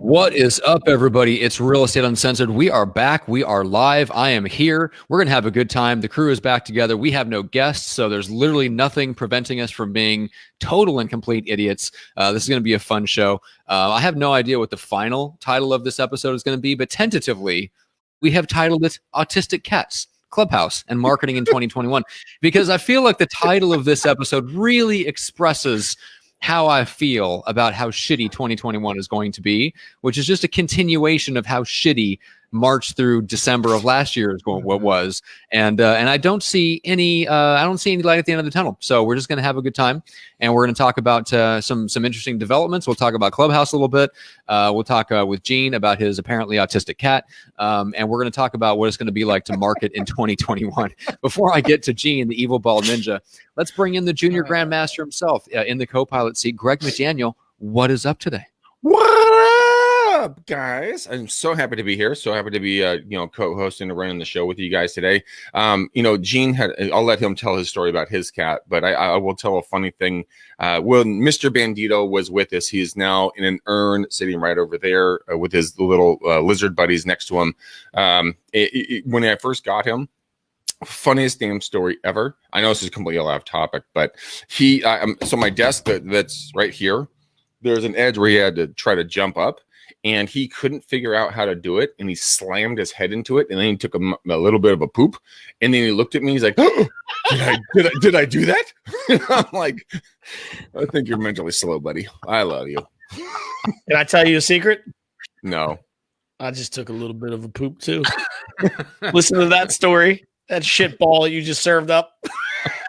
What is up, everybody? It's Real Estate Uncensored. We are back. We are live. I am here. We're going to have a good time. The crew is back together. We have no guests, so there's literally nothing preventing us from being total and complete idiots. This is going to be a fun show. I have no idea what the final title of this episode is going to be, but tentatively, we have titled it Autistic Cats, Clubhouse, and Marketing in 2021, because I feel like the title of this episode really expresses how I feel about how shitty 2021 is going to be, which is just a continuation of how shitty March through December of last year is going. What was, and I don't see any light at the end of the tunnel. So we're just going to have a good time, and we're going to talk about some interesting developments. We'll talk about Clubhouse a little bit. We'll talk with Gene about his apparently autistic cat, and we're going to talk about what it's going to be like to market in 2021. Before I get to Gene, the evil bald ninja, let's bring in the junior grandmaster himself in the co-pilot seat, Greg McDaniel. What is up today? What up, guys? I'm so happy to be here. So happy to be, co-hosting and running the show with you guys today. Gene I'll let him tell his story about his cat, but I will tell a funny thing. When Mr. Bandito was with us, he is now in an urn sitting right over there with his little lizard buddies next to him. When I first got him, funniest damn story ever. I know this is completely off topic, but so my desk that's right here, there's an edge where he had to try to jump up, and he couldn't figure out how to do it, and he slammed his head into it, and then he took a little bit of a poop, and then he looked at me, he's like, oh, did I do that? And I'm like, I think you're mentally slow, buddy. I love you. Can I tell you a secret? No. I just took a little bit of a poop too. Listen to that story. That shit ball that you just served up.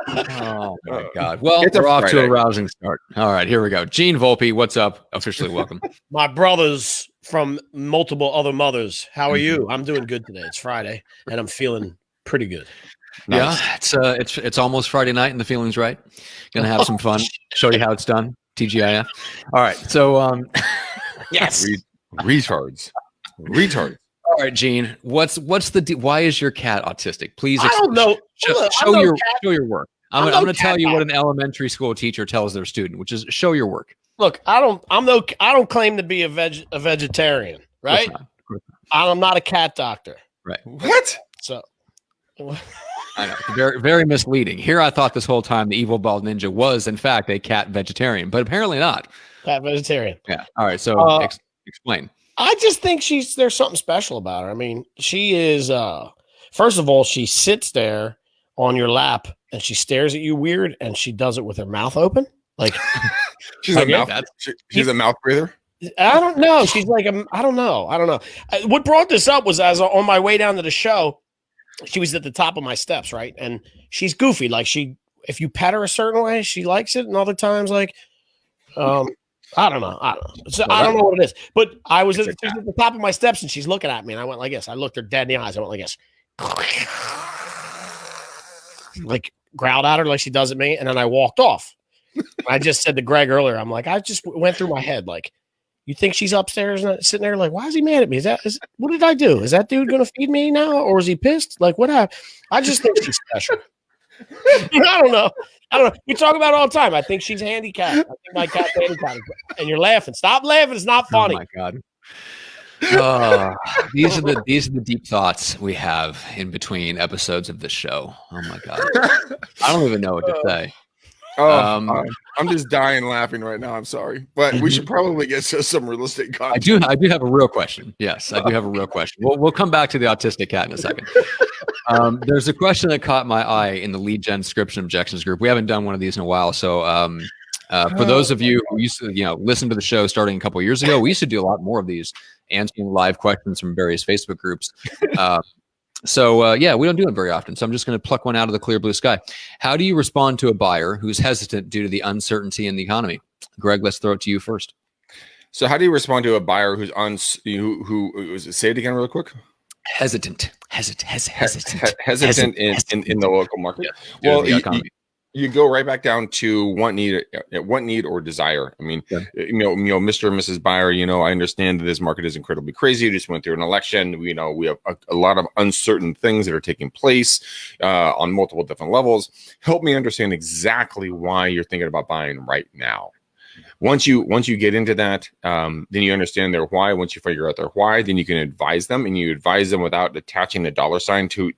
Oh my God. Well, we're off to a rousing start. All right, here we go. Gene Volpe, what's up? Officially welcome. My brothers from multiple other mothers. How are you? I'm doing good today. It's Friday and I'm feeling pretty good. Nice. Yeah, it's almost Friday night and the feeling's right. Gonna have some fun. Show you how it's done. TGIF. All right. So yes. Retards. All right, Gene. What's why is your cat autistic? Please, I don't know. Show your work. I'm going to tell you what an elementary school teacher tells their student, which is show your work. Look, I don't claim to be a vegetarian, right? Of course not. I'm not a cat doctor. Right. What? So I know. Very, very misleading. Here I thought this whole time the evil bald ninja was in fact a cat vegetarian, but apparently not. Cat vegetarian. Yeah. All right. So explain. I just think there's something special about her. I mean, she is, first of all, she sits there on your lap and she stares at you weird, and she does it with her mouth open. Like she's a mouth breather. I don't know. She's like, I don't know. What brought this up was on my way down to the show, she was at the top of my steps, right? And she's goofy. Like if you pet her a certain way, she likes it. And other times, like, I don't know. So I don't know what it is. But I was at the top of my steps and she's looking at me and I went like this. I looked her dead in the eyes. I went like this. Like growled at her like she does at me. And then I walked off. I just said to Greg earlier, I'm like, I just went through my head. Like, you think she's upstairs and sitting there like, why is he mad at me? What did I do? Is that dude going to feed me now? Or is he pissed? Like, what happened? I just think she's special. I don't know. We talk about it all the time. I think she's handicapped. I think my cat's handicapped. And you're laughing. Stop laughing. It's not funny. Oh my God. These are the deep thoughts we have in between episodes of this show. Oh my God. I don't even know what to say. I'm just dying laughing right now. I'm sorry, but we should probably get to some real estate content. I do have a real question. Yes, I do have a real question. We'll come back to the autistic cat in a second. There's a question that caught my eye in the lead gen description objections group. We haven't done one of these in a while, so for those of you who used to listen to the show starting a couple of years ago, we used to do a lot more of these, answering live questions from various Facebook groups. So we don't do it very often. So I'm just going to pluck one out of the clear blue sky. How do you respond to a buyer who's hesitant due to the uncertainty in the economy? Greg, let's throw it to you first. So how do you respond to a buyer who's who say it again real quick? Hesitant in the local market. Yeah, well, you go right back down to what need or desire. I mean, Mr. and Mrs. Buyer, I understand that this market is incredibly crazy. You just went through an election. We have a lot of uncertain things that are taking place on multiple different levels. Help me understand exactly why you're thinking about buying right now. Once you get into that, then you understand their why. Once you figure out their why, then you can advise them, and you advise them without attaching the dollar sign to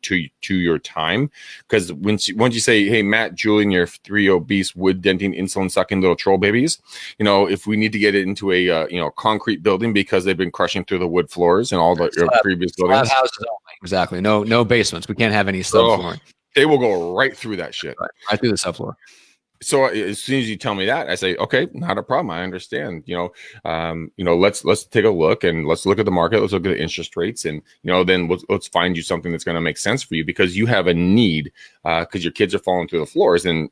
your time. Because once you say, hey, Matt, Julian, you're 3 obese, wood denting, insulin sucking little troll babies, if we need to get it into a concrete building because they've been crushing through the wood floors and all the previous buildings, houses only. Exactly. No basements. We can't have any subflooring. They will go right through that shit. Right through the subfloor. So as soon as you tell me that, I say, okay, not a problem. I understand. Let's take a look, and let's look at the market. Let's look at the interest rates, and then let's find you something that's going to make sense for you, because you have a need, because your kids are falling through the floors, and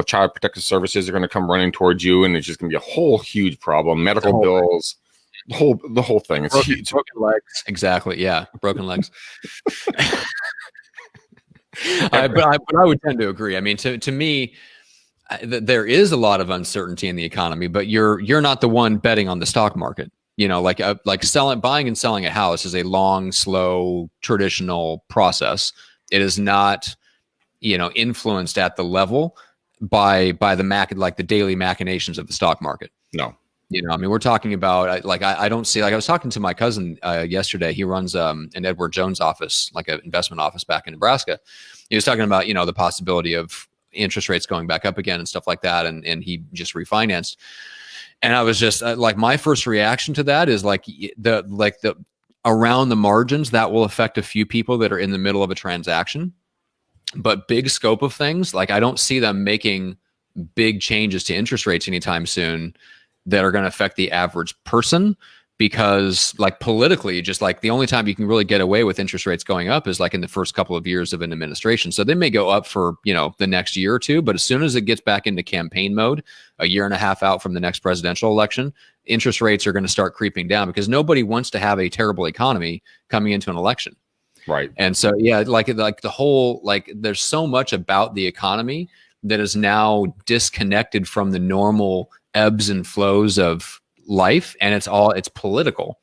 child protective services are going to come running towards you, and it's just going to be a whole huge problem. Medical bills, the whole thing. It's huge. Broken legs. Exactly. Yeah, broken legs. But I would tend to agree. I mean, to me, there is a lot of uncertainty in the economy, but you're not the one betting on the stock market. Buying and selling a house is a long, slow, traditional process. It is not, influenced at the level by the daily machinations of the stock market. No. We're talking about I don't see, I was talking to my cousin yesterday. He runs an Edward Jones office, like an investment office back in Nebraska. He was talking about the possibility of interest rates going back up again and stuff like that, and he just refinanced. And I was just my first reaction to that is the around the margins that will affect a few people that are in the middle of a transaction, but big scope of things, I don't see them making big changes to interest rates anytime soon that are going to affect the average person, because politically, just the only time you can really get away with interest rates going up is in the first couple of years of an administration. So they may go up for, the next year or two, but as soon as it gets back into campaign mode, a year and a half out from the next presidential election, interest rates are going to start creeping down, because nobody wants to have a terrible economy coming into an election. Right. And so, yeah, the whole, there's so much about the economy that is now disconnected from the normal ebbs and flows of life, and it's political,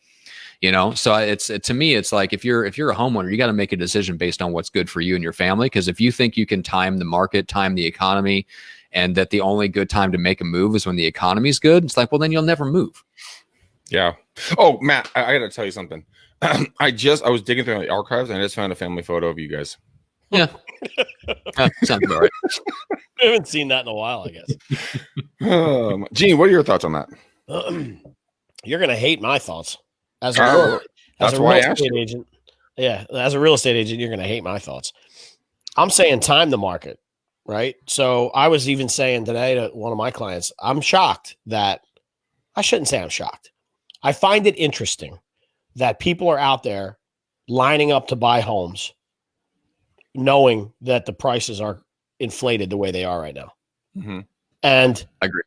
so to me, it's if you're a homeowner, you got to make a decision based on what's good for you and your family. Because if you think you can time the market, time the economy, and that the only good time to make a move is when the economy's good, it's well, then you'll never move. Yeah. Oh, Matt, I got to tell you something. I was digging through the archives, and I just found a family photo of you guys. Yeah. Sounds about right. I haven't seen that in a while, I guess. Gene, what are your thoughts on that? You're going to hate my thoughts as a real estate agent. Yeah, as a real estate agent, you're going to hate my thoughts. I'm saying time the market, right? So I was even saying today to one of my clients, I'm shocked that I shouldn't say I'm shocked. I find it interesting that people are out there lining up to buy homes, knowing that the prices are inflated the way they are right now. Mm-hmm. And I agree.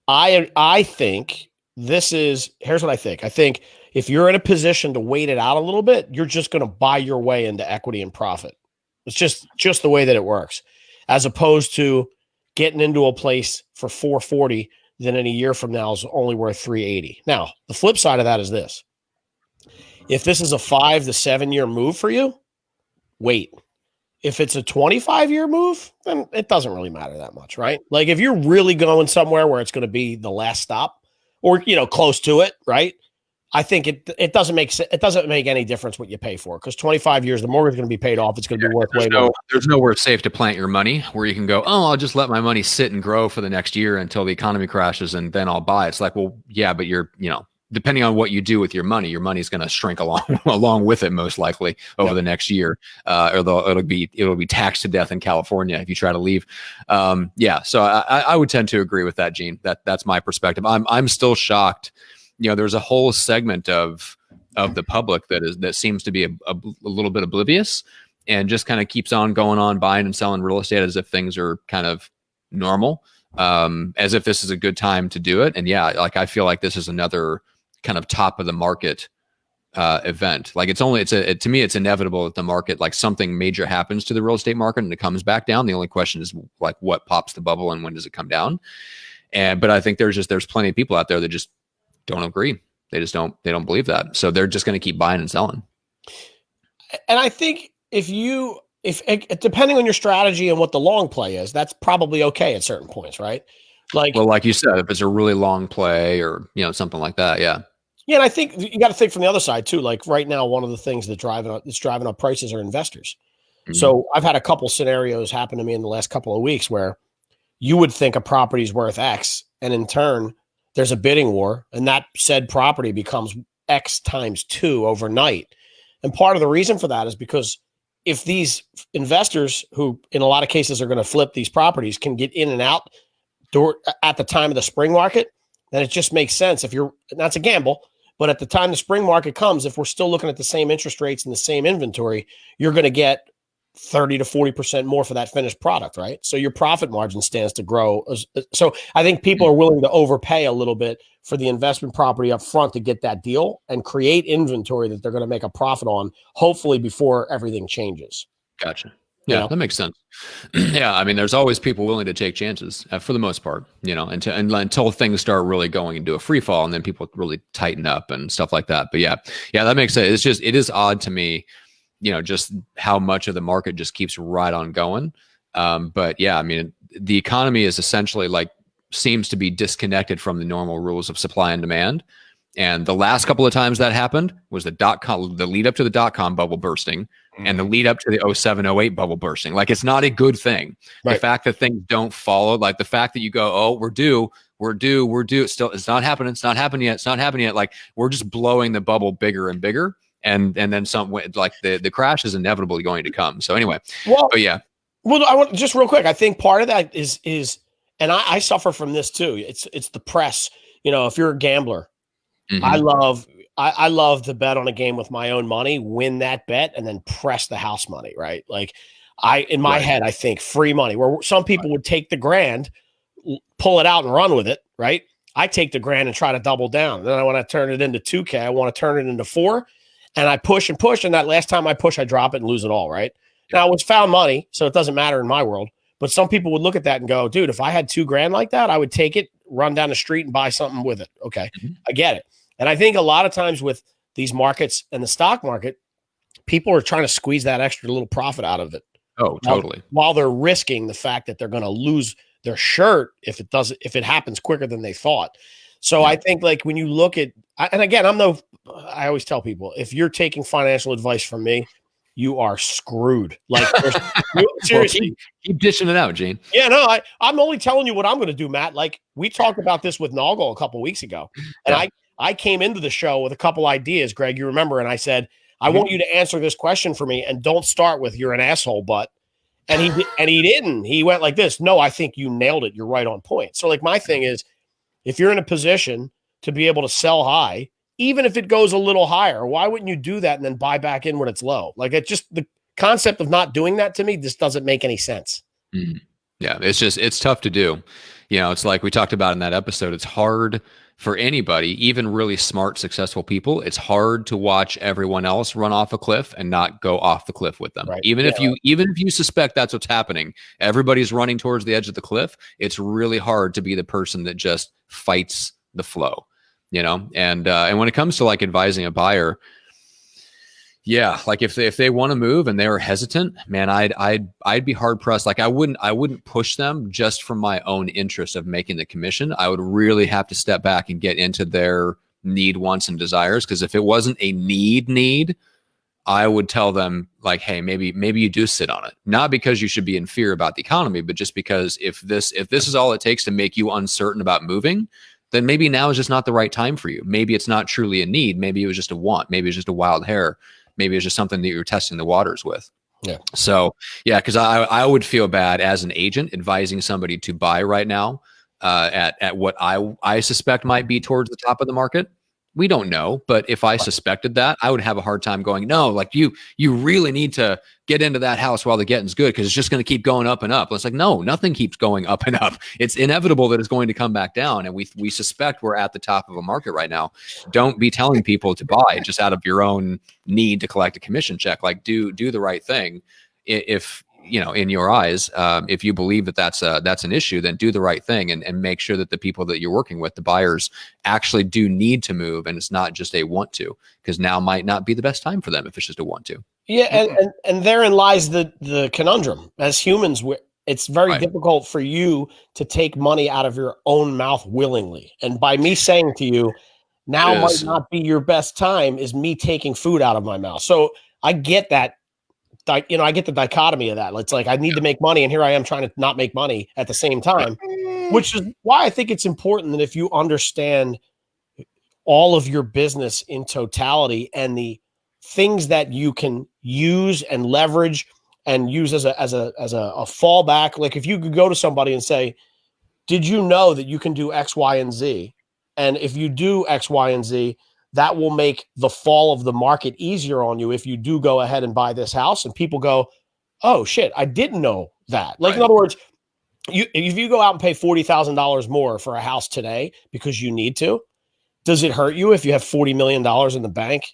I think here's what I think. I think if you're in a position to wait it out a little bit, you're just going to buy your way into equity and profit. It's just the way that it works, as opposed to getting into a place for 440 then in a year from now is only worth 380. Now, the flip side of that is this. If this is a 5 to 7 year move for you, wait. If it's a 25-year move, then it doesn't really matter that much, right? If you're really going somewhere where it's going to be the last stop, or close to it, right? I think it doesn't make any difference what you pay for, because 25 years, the mortgage is going to be paid off. It's going to be worth way more. There's nowhere safe to plant your money where you can go, oh, I'll just let my money sit and grow for the next year until the economy crashes, and then I'll buy. It's well, yeah, but you're depending on what you do with your money's going to shrink along with it, most likely over the next year, or it'll be taxed to death in California if you try to leave. So I would tend to agree with that, Gene. That's my perspective. I'm still shocked. There's a whole segment of the public that seems to be a little bit oblivious and just kind of keeps on going on buying and selling real estate as if things are kind of normal, as if this is a good time to do it. And yeah, I feel like this is another kind of top of the market event. To me, it's inevitable that the market, something major happens to the real estate market and it comes back down. The only question is what pops the bubble and when does it come down? But I think there's plenty of people out there that just don't agree. They don't believe that. So they're just going to keep buying and selling. And I think if depending on your strategy and what the long play is, that's probably okay at certain points, right? Like, well, like you said, if it's a really long play or, something like that. Yeah. yeah, and I think you got to think from the other side too. Like right now, one of the things that's driving up prices are investors. Mhm. So I've had a couple scenarios happen to me in the last couple of weeks where you would think a property's worth X, and in turn, there's a bidding war, and that said property becomes X times 2 overnight. And part of the reason for that is because if these investors, who in a lot of cases are going to flip these properties, can get in and out at the time of the spring market, then it just makes sense. If you're, that's a gamble, but at the time the spring market comes, if we're still looking at the same interest rates and the same inventory, you're going to get 30 to 40% more for that finished product, right? So your profit margin stands to grow. So I think people are willing to overpay a little bit for the investment property up front to get that deal and create inventory that they're going to make a profit on, hopefully before everything changes. Gotcha. Yeah, that makes sense. Yeah, I mean, there's always people willing to take chances for the most part, until things start really going into a free fall, and then people really tighten up and stuff like that. But yeah, that makes sense. It is odd to me, just how much of the market just keeps right on going. But yeah, I mean, the economy is essentially seems to be disconnected from the normal rules of supply and demand. And the last couple of times that happened was the lead up to the .com bubble bursting, and the lead up to the 07-08 bubble bursting. It's not a good thing. Right. The fact that things don't follow, the fact that you go, oh, we're due. Still, it's not happening. It's not happening yet. We're just blowing the bubble bigger and bigger. And then the crash is inevitably going to come. So anyway, but yeah. Well, I want just real quick. I think part of that is, and I suffer from this too. It's the press. If you're a gambler, mm-hmm. I love to bet on a game with my own money, win that bet, and then press the house money. Right? In my head, I think free money. Where some people would take the grand, pull it out, and run with it. Right? I take the grand and try to double down. Then I want to turn it into 2K. I want to turn it into 4. And I push and push, and that last time I push, I drop it and lose it all, right? Now, it's found money, so it doesn't matter in my world. But some people would look at that and go, dude, if I had $2,000 like that, I would take it, run down the street, and buy something with it. Okay, mm-hmm. I get it. And I think a lot of times with these markets and the stock market, people are trying to squeeze that extra little profit out of it. Oh, totally. While they're risking the fact that they're going to lose their shirt if it happens quicker than they thought. So I think when you look at, and again, I always tell people, if you're taking financial advice from me, you are screwed. Seriously. Well, keep dishing it out, Gene. Yeah, no, I'm only telling you what I'm going to do, Matt. We talked about this with Noggle a couple of weeks ago, and I came into the show with a couple ideas, Greg, you remember, and I said, I want you to answer this question for me, and don't start with you're an asshole, but. And he didn't. He went like this. No, I think you nailed it. You're right on point. So my thing is, if you're in a position to be able to sell high, even if it goes a little higher, why wouldn't you do that and then buy back in when it's low? It's just the concept of not doing that to me just doesn't make any sense. Mm-hmm. Yeah, it's tough to do. It's like we talked about in that episode. It's hard for anybody, even really smart, successful people. It's hard to watch everyone else run off a cliff and not go off the cliff with them. Right. Even if you suspect that's what's happening, everybody's running towards the edge of the cliff. It's really hard to be the person that just fights the flow, And when it comes to advising a buyer, yeah, if they want to move and they're hesitant, man, I'd be hard pressed. I wouldn't push them just from my own interest of making the commission. I would really have to step back and get into their need, wants, and desires. Because if it wasn't a need, I would tell them hey, maybe you do sit on it. Not because you should be in fear about the economy, but just because if this is all it takes to make you uncertain about moving, then maybe now is just not the right time for you. Maybe it's not truly a need. Maybe it was just a want. Maybe it's just a wild hair. Maybe it's just something that you're testing the waters with. Yeah. So yeah, because I would feel bad as an agent advising somebody to buy right now at what I suspect might be towards the top of the market. We don't know, but if I suspected that, I would have a hard time going, no, you really need to get into that house while the getting's good because it's just going to keep going up and up. It's no, nothing keeps going up and up. It's inevitable that it's going to come back down. And we suspect we're at the top of a market right now. Don't be telling people to buy just out of your own need to collect a commission check. Do the right thing. If in your eyes, if you believe that that's an issue, then do the right thing and make sure that the people that you're working with, the buyers, actually do need to move, and it's not just a want to, because now might not be the best time for them if it's just a want to. Yeah, and therein lies the conundrum. As humans, It's very Right. difficult for you to take money out of your own mouth willingly. And by me saying to you, now It might is. not be your best time, is me taking food out of my mouth. So I get that. I get the dichotomy of that. It's like I need to make money, and here I am trying to not make money at the same time, which is why I think it's important that if you understand all of your business in totality and the things that you can use and leverage and use as a fallback. Like if you could go to somebody and say, did you know that you can do X, Y, and Z? And if you do X, Y, and Z, that will make the fall of the market easier on you if you do go ahead and buy this house. And people go, oh shit, I didn't know that. Like, in other words, if you go out and pay $40,000 more for a house today because you need to, does it hurt you if you have $40 million in the bank?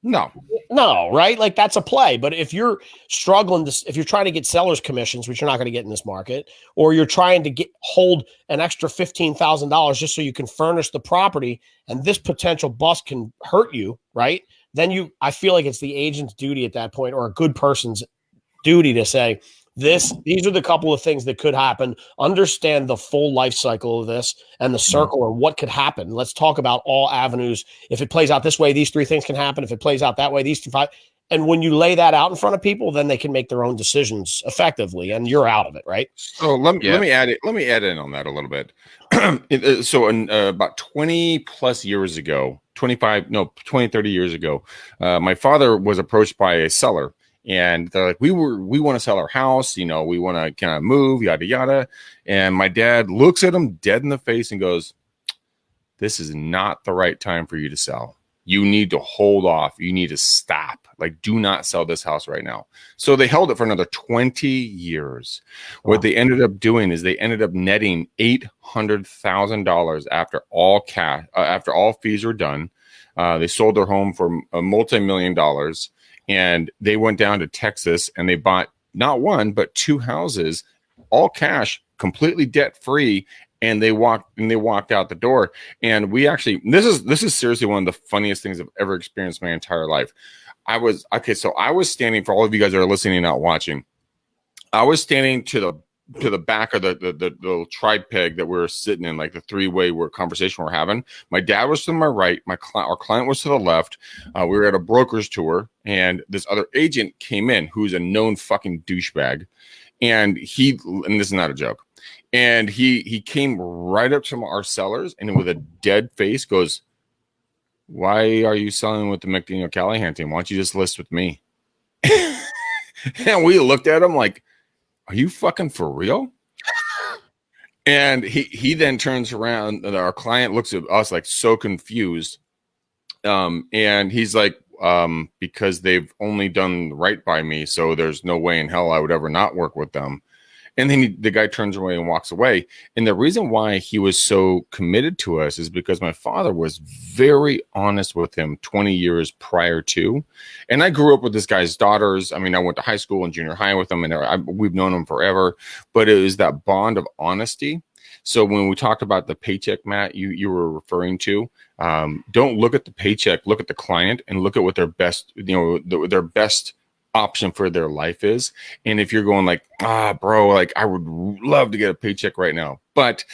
No. No, right? Like that's a play. But if you're struggling to, if you're trying to get seller's commissions, which you're not going to get in this market, or you're trying to hold an extra $15,000 just so you can furnish the property, and this potential bust can hurt you, right? Then I feel like it's the agent's duty at that point, or a good person's duty to say, these are the couple of things that could happen. Understand the full life cycle of this and the circle and what could happen. Let's talk about all avenues. If it plays out this way, these 3 things can happen. If it plays out that way, these 5. And when you lay that out in front of people, then they can make their own decisions effectively, and you're out of it, right? So let me add it. Let me add in on that a little bit. So in about 20 plus years ago, 20, 30 years ago, my father was approached by a seller. And they're like, we want to sell our house, we want to kind of move, yada, yada. And my dad looks at him dead in the face and goes, this is not the right time for you to sell. You need to hold off. You need to stop. Like, do not sell this house right now. So they held it for another 20 years. Wow. What they ended up doing is they ended up netting $800,000 after all cash, after all fees were done. They sold their home for a multi-million-dollars. And they went down to Texas and they bought not 1, but 2 houses, all cash, completely debt free. And they walked out the door. And we actually, this is seriously one of the funniest things I've ever experienced my entire life. I was standing, for all of you guys that are listening and not watching, I was standing to the back of the little tripod peg that we were sitting in, like the 3-way conversation we're having. My dad was to my right. Our client was to the left. We were at a broker's tour, and this other agent came in who's a known fucking douchebag. And this is not a joke. And he came right up to our sellers and with a dead face goes, why are you selling with the McDaniel Callahan team? Why don't you just list with me? And we looked at him like, are you fucking for real? And he then turns around and our client looks at us like so confused. And he's like, because they've only done right by me, so there's no way in hell I would ever not work with them. And then the guy turns away and walks away. And the reason why he was so committed to us is because my father was very honest with him 20 years prior to. And I grew up with this guy's daughters. I mean, I went to high school and junior high with them, and we've known him forever. But it was that bond of honesty. So when we talked about the paycheck, Matt, you were referring to, don't look at the paycheck, look at the client and look at what their best, their best option for their life is. And if you're going like, bro, like I would love to get a paycheck right now, but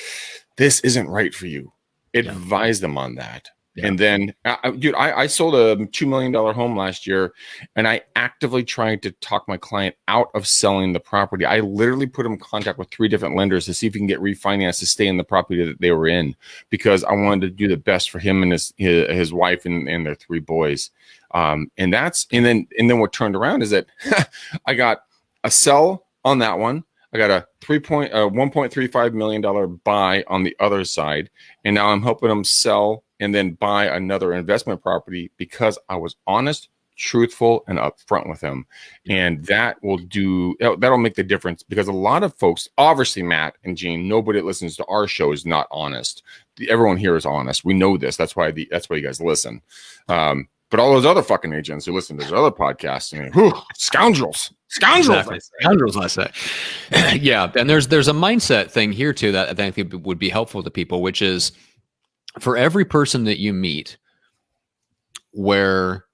this isn't right for you, advise them on that. Yeah. And then, I sold a $2 million home last year, and I actively tried to talk my client out of selling the property. I literally put him in contact with 3 different lenders to see if he can get refinanced to stay in the property that they were in, because I wanted to do the best for him and his wife and their 3 boys. And then what turned around is that I got a sell on that one. I got a $1.35 million buy on the other side. And now I'm helping them sell and then buy another investment property because I was honest, truthful, and upfront with him. And that'll make the difference, because a lot of folks, obviously Matt and Gene, nobody that listens to our show is not honest. Everyone here is honest. We know this. That's why you guys listen. But all those other fucking agents who listen to those other podcasts, scoundrels. Exactly. Scoundrels, I say. Yeah. And there's a mindset thing here too that I think would be helpful to people, which is for every person that you meet where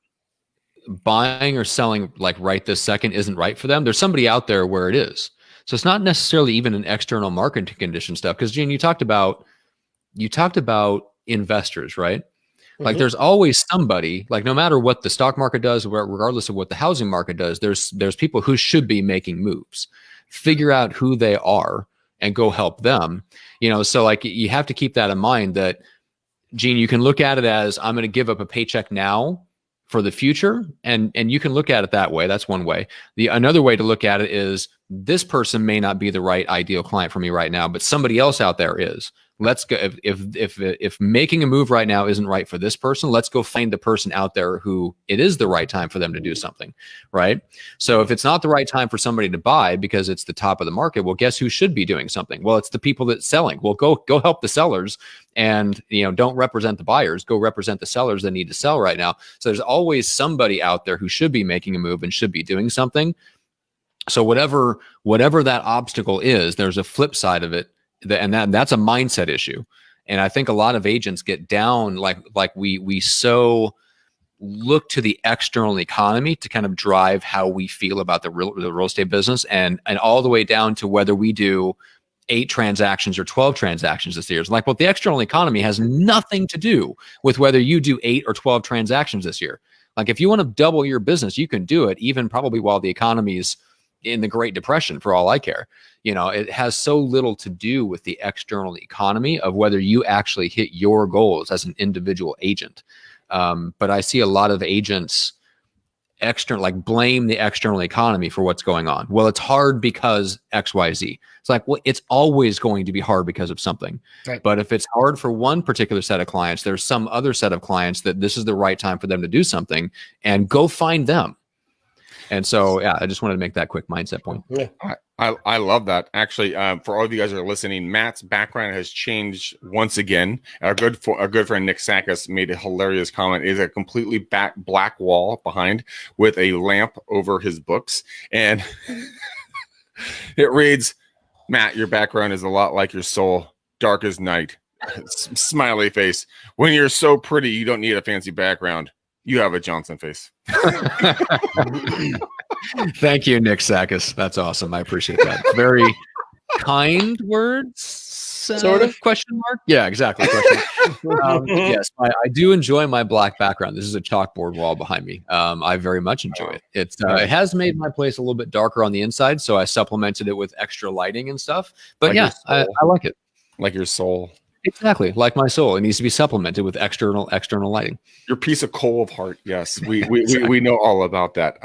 buying or selling like right this second isn't right for them, there's somebody out there where it is. So it's not necessarily even an external market condition stuff. Because Gene, you talked about investors, right? Like there's always somebody, like no matter what the stock market does, regardless of what the housing market does, there's people who should be making moves. Figure out who they are and go help them. So like you have to keep that in mind that, Gene, you can look at it as I'm going to give up a paycheck now for the future. And you can look at it that way. That's one way. Another way to look at it is this person may not be the right ideal client for me right now, but somebody else out there is. Let's go. If making a move right now isn't right for this person, let's go find the person out there who it is the right time for them to do something, right? So if it's not the right time for somebody to buy because it's the top of the market, well, guess who should be doing something? Well, it's the people that's selling. Well, go help the sellers, and don't represent the buyers. Go represent the sellers that need to sell right now. So there's always somebody out there who should be making a move and should be doing something. So whatever that obstacle is, there's a flip side of it. And that's a mindset issue. And I think a lot of agents get down like we so look to the external economy to kind of drive how we feel about the real estate business, and all the way down to whether we do 8 transactions or 12 transactions this year. It's like, well, the external economy has nothing to do with whether you do 8 or 12 transactions this year. Like if you want to double your business, you can do it even probably while the economy's in the Great Depression, for all I care. It has so little to do with the external economy of whether you actually hit your goals as an individual agent. But I see a lot of agents blame the external economy for what's going on. Well, it's hard because XYZ. It's like, well, it's always going to be hard because of something. Right. But if it's hard for one particular set of clients, there's some other set of clients that this is the right time for them to do something, and go find them. And so, yeah, I just wanted to make that quick mindset point. Yeah. I love that. Actually, for all of you guys that are listening, Matt's background has changed once again. Our good friend Nick Sakis made a hilarious comment. It is a completely black wall behind with a lamp over his books. And it reads, Matt, your background is a lot like your soul, dark as night. Smiley face. When you're so pretty, you don't need a fancy background. You have a Johnson face. Thank you, Nick Sakis. That's awesome. I appreciate that. Very kind words. Sort of question mark. Yeah, exactly. Yes, I do enjoy my black background. This is a chalkboard wall behind me. I very much enjoy it. It has made my place a little bit darker on the inside, so I supplemented it with extra lighting and stuff. But like I like it. Like your soul. Exactly, like my soul. It needs to be supplemented with external lighting. Your piece of coal of heart. Yes, we know all about that.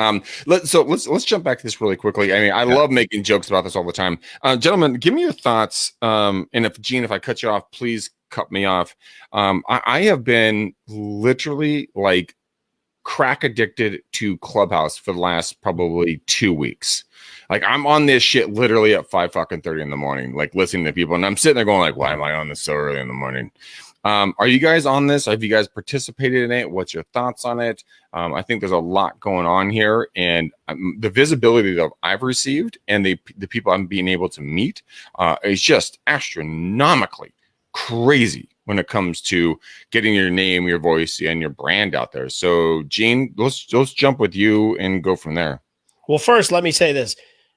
Let's jump back to this really quickly. I mean, I love making jokes about this all the time. Gentlemen, give me your thoughts. And if Gene, if I cut you off, please cut me off. I have been literally like crack addicted to Clubhouse for the last probably 2 weeks. Like I'm on this shit literally at 5:30 in the morning, like listening to people, and I'm sitting there going like, why am I on this so early in the morning? Are you guys on this? Have you guys participated in it? What's your thoughts on it? I think there's a lot going on here, and the visibility that I've received and the people I'm being able to meet is just astronomically crazy when it comes to getting your name, your voice, and your brand out there. So, Gene, let's jump with you and go from there. Well, first, let me say this.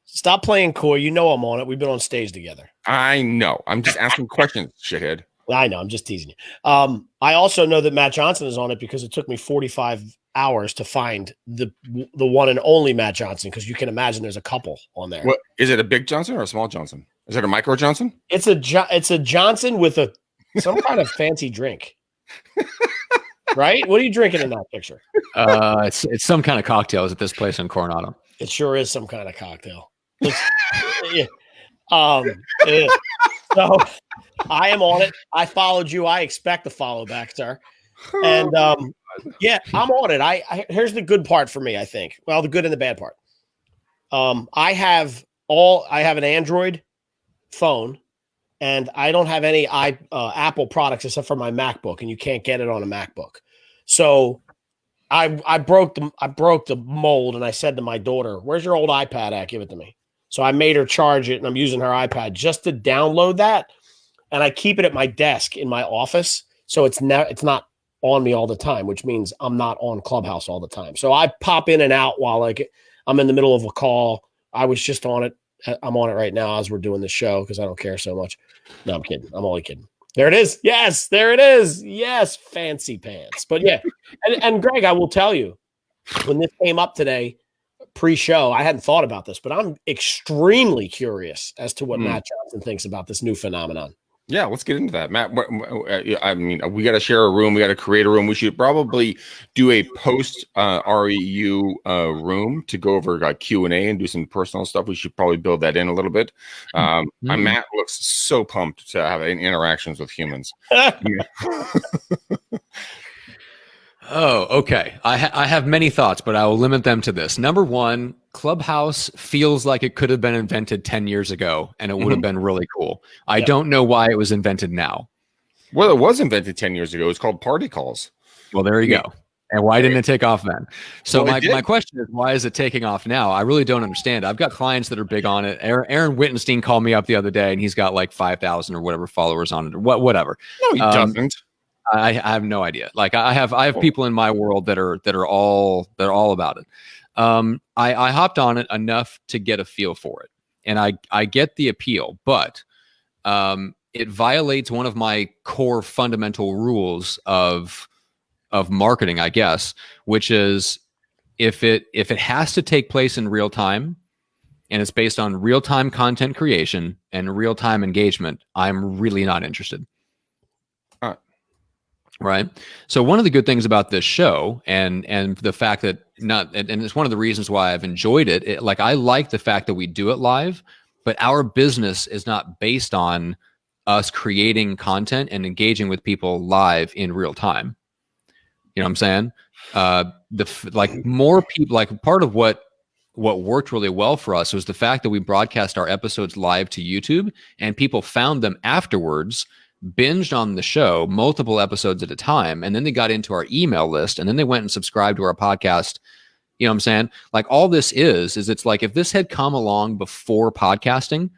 Stop playing coy. You know I'm on it. We've been on stage together. I know. I'm just asking questions, shithead. I know. I'm just teasing you. I also know that Matt Johnson is on it because it took me 45 hours to find the one and only Matt Johnson, because you can imagine there's a couple on there. What is it? A big Johnson or a small Johnson? Is it a micro Johnson? It's a Johnson with some kind of fancy drink. Right? What are you drinking in that picture? It's some kind of cocktails at this place in Coronado. It sure is some kind of cocktail. So I am on it. I followed you. I expect to follow back, sir. And yeah, I'm on it. Here's the good part for me, I think. Well, the good and the bad part. I have an Android phone, and I don't have any Apple products except for my MacBook, and you can't get it on a MacBook. So I broke the mold, and I said to my daughter, "Where's your old iPad at? Give it to me." So I made her charge it, and I'm using her iPad just to download that. And I keep it at my desk in my office, so it's not on me all the time, which means I'm not on Clubhouse all the time. So I pop in and out while I'm in the middle of a call. I was just on it I'm on it right now as we're doing the show because I don't care so much. No, I'm kidding. I'm only kidding. There it is. Yes, there it is. Yes, fancy pants. But yeah, and Greg, I will tell you, when this came up today, pre-show, I hadn't thought about this, but I'm extremely curious as to what Matt Johnson thinks about this new phenomenon. Yeah, let's get into that, Matt. I mean, we got to share a room. We got to create a room. We should probably do a post REU room to go over Q&A and do some personal stuff. We should probably build that in a little bit. Matt looks so pumped to have interactions with humans. Oh, okay. I have many thoughts, but I will limit them to this. Number one, Clubhouse feels like it could have been invented 10 years ago, and it would have been really cool. I don't know why it was invented now. Well, it was invented 10 years ago. It's called Party Calls. Well, there you go. And why didn't it take off then? So my question is, why is it taking off now? I really don't understand. I've got clients that are big on it. Aaron Wittenstein called me up the other day, and he's got like 5,000 or whatever followers on it, or whatever. No, he doesn't. I have no idea. Like I have people in my world that are all about it. I hopped on it enough to get a feel for it, and I get the appeal, but it violates one of my core fundamental rules of marketing, I guess, which is if it has to take place in real time and it's based on real time content creation and real time engagement, I'm really not interested. Right. So one of the good things about this show and the fact that and it's one of the reasons why I've enjoyed it. Like I like the fact that we do it live, but our business is not based on us creating content and engaging with people live in real time. You know what I'm saying? Like more people, like part of what worked really well for us was the fact that we broadcast our episodes live to YouTube and people found them afterwards, binged on the show multiple episodes at a time, and then they got into our email list, and then they went and subscribed to our podcast. You know what I'm saying? Like all this is it's like if this had come along before podcasting,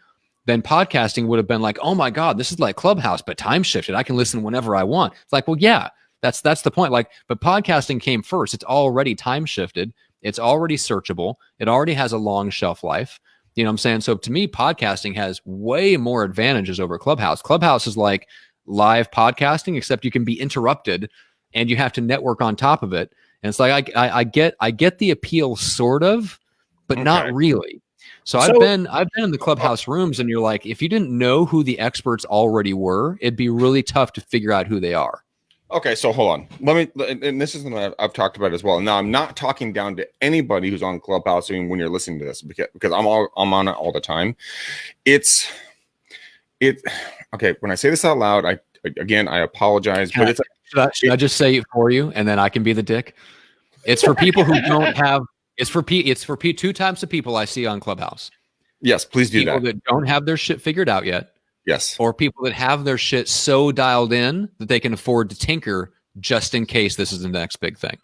then podcasting would have been like, oh my God, this is like Clubhouse, but time shifted. I can listen whenever I want. It's like, well, yeah, that's the point. Like, but podcasting came first. It's already time shifted. It's already searchable. It already has a long shelf life. You know what I'm saying? So to me, podcasting has way more advantages over Clubhouse. Clubhouse is like live podcasting, except you can be interrupted and you have to network on top of it. And it's like, I get the appeal sort of, but not really. So I've been in the Clubhouse rooms, and you're like, if you didn't know who the experts already were, it'd be really tough to figure out who they are. Okay, so hold on. And this is something I've talked about as well. Now, I'm not talking down to anybody who's on Clubhouse when you're listening to this, because I'm on it all the time. Okay. When I say this out loud, I apologize, but it's like, should I just say it for you, and then I can be the dick? It's for people who don't have. It's for two types of people I see on Clubhouse. Yes, please do people that. That don't have their shit figured out yet. Yes. Or people that have their shit so dialed in that they can afford to tinker just in case this is the next big thing.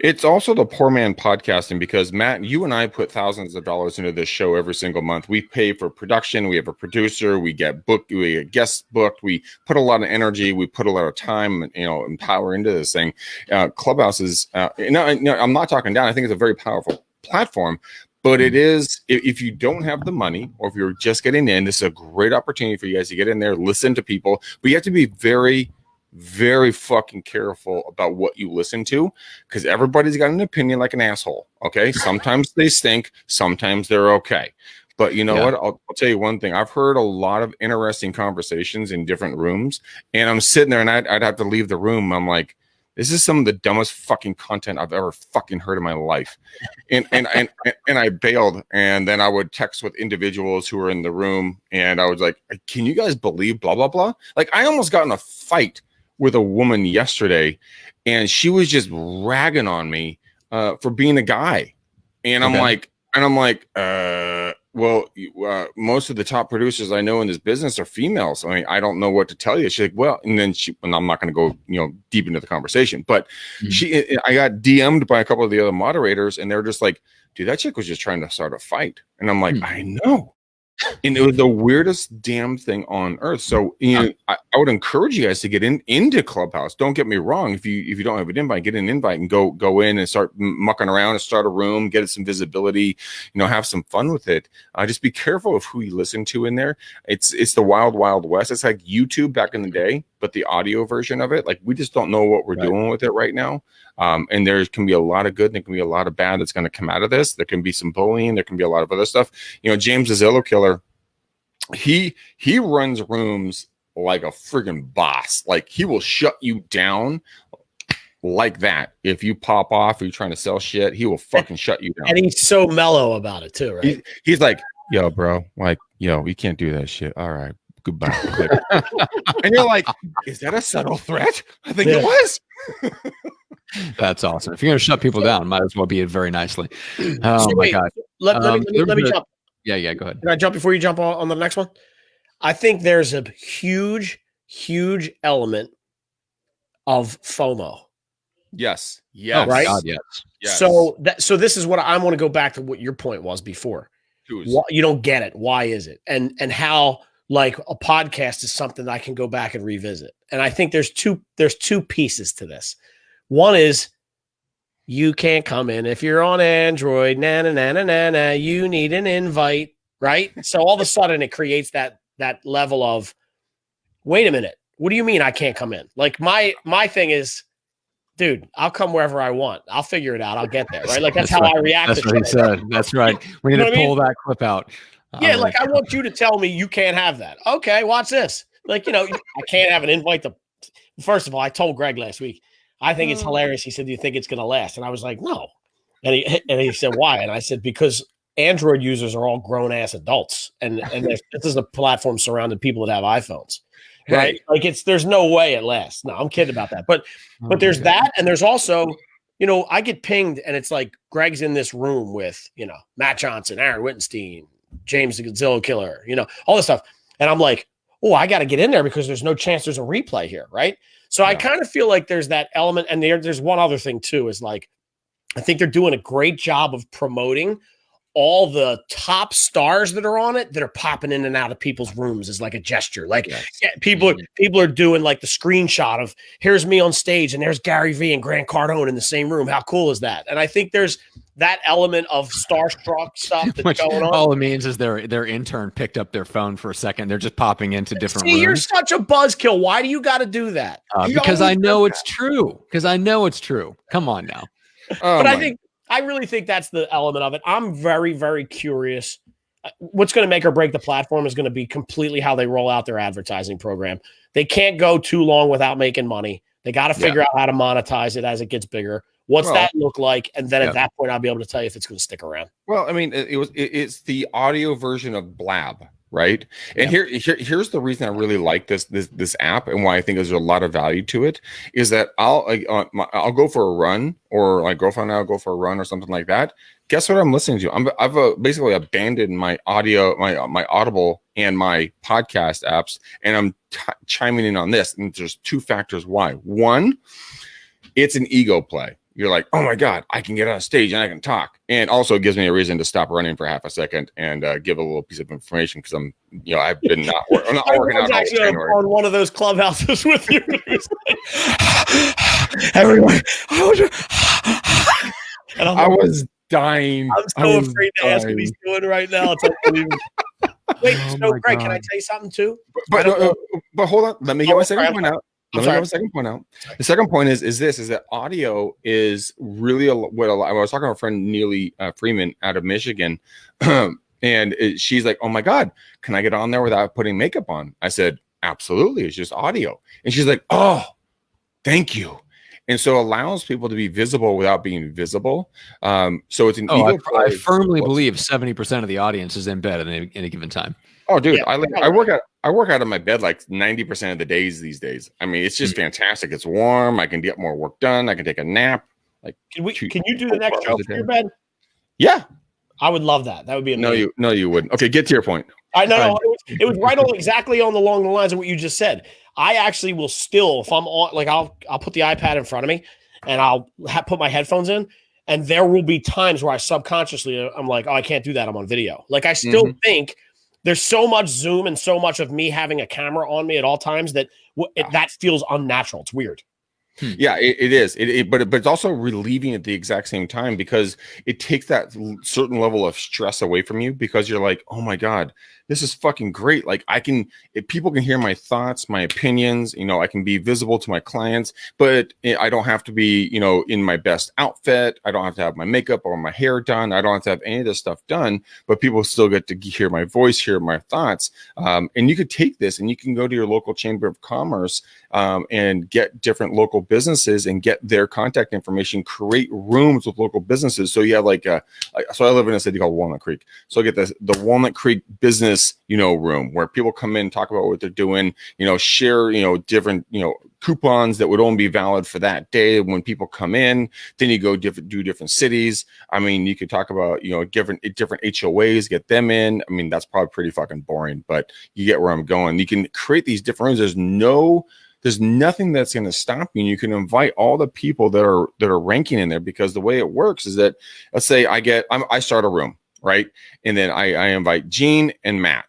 It's also the poor man podcasting, because Matt, you and I put thousands of dollars into this show every single month. We pay for production. We have a producer. We get booked. We get guests booked. We put a lot of energy. We put a lot of time, and power into this thing. Clubhouse is, no, I'm not talking down. I think it's a very powerful platform. But it is, if you don't have the money, or if you're just getting in, this is a great opportunity for you guys to get in there, listen to people. But you have to be very, very fucking careful about what you listen to, because everybody's got an opinion like an asshole. Okay. Sometimes they stink. Sometimes they're okay. But you know what? I'll tell you one thing. I've heard a lot of interesting conversations in different rooms, and I'm sitting there and I'd have to leave the room. I'm like, this is some of the dumbest fucking content I've ever fucking heard in my life. And I bailed, and then I would text with individuals who were in the room, and I was like, can you guys believe blah, blah, blah? Like, I almost got in a fight with a woman yesterday, and she was just ragging on me for being a guy. And I'm like, well, most of the top producers I know in this business are females. I mean, I don't know what to tell you. She's like, well, and I'm not going to go, deep into the conversation, but I got DM'd by a couple of the other moderators, and they're just like, dude, that chick was just trying to start a fight. And I'm like, I know. And it was the weirdest damn thing on earth. So I would encourage you guys to get into Clubhouse. Don't get me wrong. If you don't have an invite, get an invite and go in and start mucking around and start a room, get some visibility, have some fun with it. Just be careful of who you listen to in there. It's the wild, wild west. It's like YouTube back in the day, but the audio version of it. Like, we just don't know what we're doing with it right now. And there can be a lot of good and there can be a lot of bad that's going to come out of this. There can be some bullying. There can be a lot of other stuff. James the Zillow Killer, he runs rooms like a friggin' boss. Like, he will shut you down like that. If you pop off or you're trying to sell shit, he will fucking shut you down. And he's so mellow about it too, right? He's like, yo, bro, like, yo, you can't do that shit. All right, goodbye. And you're like, is that a subtle threat? I think it was. That's awesome. If you're going to shut people down, might as well be it very nicely. Oh, So my wait, God. Let me jump. Yeah, go ahead. Can I jump before you jump on the next one? I think there's a huge, huge element of FOMO. Yes. Oh, right? God, yes. So this is what I want to go back to what your point was before. You don't get it. Why is it? And how, like, a podcast is something that I can go back and revisit. And I think there's two pieces to this. One is, you can't come in if you're on Android. You need an invite, right? So all of a sudden it creates that level of, wait a minute, what do you mean I can't come in? Like, my thing is, dude, I'll come wherever I want. I'll figure it out. I'll get there, right? Like, that's how right. I react. That's what he said. That's right. We need to pull that clip out. Yeah, like, I want you to tell me you can't have that. Okay, watch this. Like, I can't have an invite to. First of all, I told Greg last week, I think it's hilarious. He said, "Do you think it's going to last?" And I was like, "No." And he said, "Why?" And I said, "Because Android users are all grown ass adults, and this is a platform surrounding people that have iPhones, right? Like, there's no way it lasts." No, I'm kidding about that. But there's that, and there's also, I get pinged, and it's like, Greg's in this room with Matt Johnson, Aaron Wittenstein, James the Zillow Killer, all this stuff, and I'm like, oh, I got to get in there because there's no chance there's a replay here, right? So I kind of feel like there's that element. And there's one other thing too, is like, I think they're doing a great job of promoting all the top stars that are on it, that are popping in and out of people's rooms as like a gesture. Like, people are doing like the screenshot of, here's me on stage and there's Gary Vee and Grant Cardone in the same room. How cool is that? And I think there's that element of starstruck stuff that's going on. All it means is their intern picked up their phone for a second. They're just popping into different rooms. You're such a buzzkill. Why do you got to do that? Because I know it's true. Come on now. But I really think that's the element of it. I'm very, very curious. What's going to make or break the platform is going to be completely how they roll out their advertising program. They can't go too long without making money. They got to figure out how to monetize it as it gets bigger. What's that look like? And then at that point, I'll be able to tell you if it's going to stick around. Well, I mean, it's the audio version of Blab, right? And here's the reason I really like this app, and why I think there's a lot of value to it, is that I'll go for a run, or like girlfriend and I'll go for a run or something like that. Guess what I'm listening to? I've basically abandoned my audio, my Audible and my podcast apps, and I'm chiming in on this. And there's two factors why. One, it's an ego play. You're like, oh my God, I can get on stage and I can talk. And also it gives me a reason to stop running for half a second and give a little piece of information, because I've been I'm not working out on one of those clubhouses with you. Everyone. And I was dying. I'm so afraid to ask what he's doing right now. It's unbelievable. Wait, so Greg, can I tell you something too? But hold on. Let me get my second point out. The second point is that audio is really I was talking to a friend, Neely Freeman, out of Michigan, and she's like, "Oh my God, can I get on there without putting makeup on?" I said, "Absolutely, it's just audio." And she's like, "Oh, thank you." And so it allows people to be visible without being visible. So it's an ego play. I firmly believe 70% of the audience is in bed at any given time. Oh, dude, I work out of my bed like 90% of the days these days. I mean, it's just fantastic. It's warm. I can get more work done. I can take a nap. Like, can you do the next show from your bed? Yeah, I would love that. That would be amazing. No, you wouldn't. Okay, get to your point. I know it was right on exactly along the lines of what you just said. I actually will still, if I'm on, like, I'll put the iPad in front of me and I'll put my headphones in, and there will be times where I subconsciously I'm like, oh, I can't do that. I'm on video. Like, I still think there's so much Zoom and so much of me having a camera on me at all times that that feels unnatural. It's weird. Yeah, it is. But it's also relieving at the exact same time, because it takes that certain level of stress away from you, because you're like, oh my God, this is fucking great. Like if people can hear my thoughts, my opinions, I can be visible to my clients, but I don't have to be, in my best outfit. I don't have to have my makeup or my hair done. I don't have to have any of this stuff done, but people still get to hear my voice, hear my thoughts. And you could take this and you can go to your local chamber of commerce and get different local businesses and get their contact information, create rooms with local businesses. So you have so I live in a city called Walnut Creek. So I get the Walnut Creek business, room where people come in, talk about what they're doing, share, different, coupons that would only be valid for that day when people come in. Then you go do different cities. I mean, you could talk about, different HOAs, get them in. I mean, that's probably pretty fucking boring, but you get where I'm going. You can create these different rooms. There's nothing that's going to stop you. And you can invite all the people that are ranking in there, because the way it works is that, let's say I start a room, right? And then I invite Gene and Matt.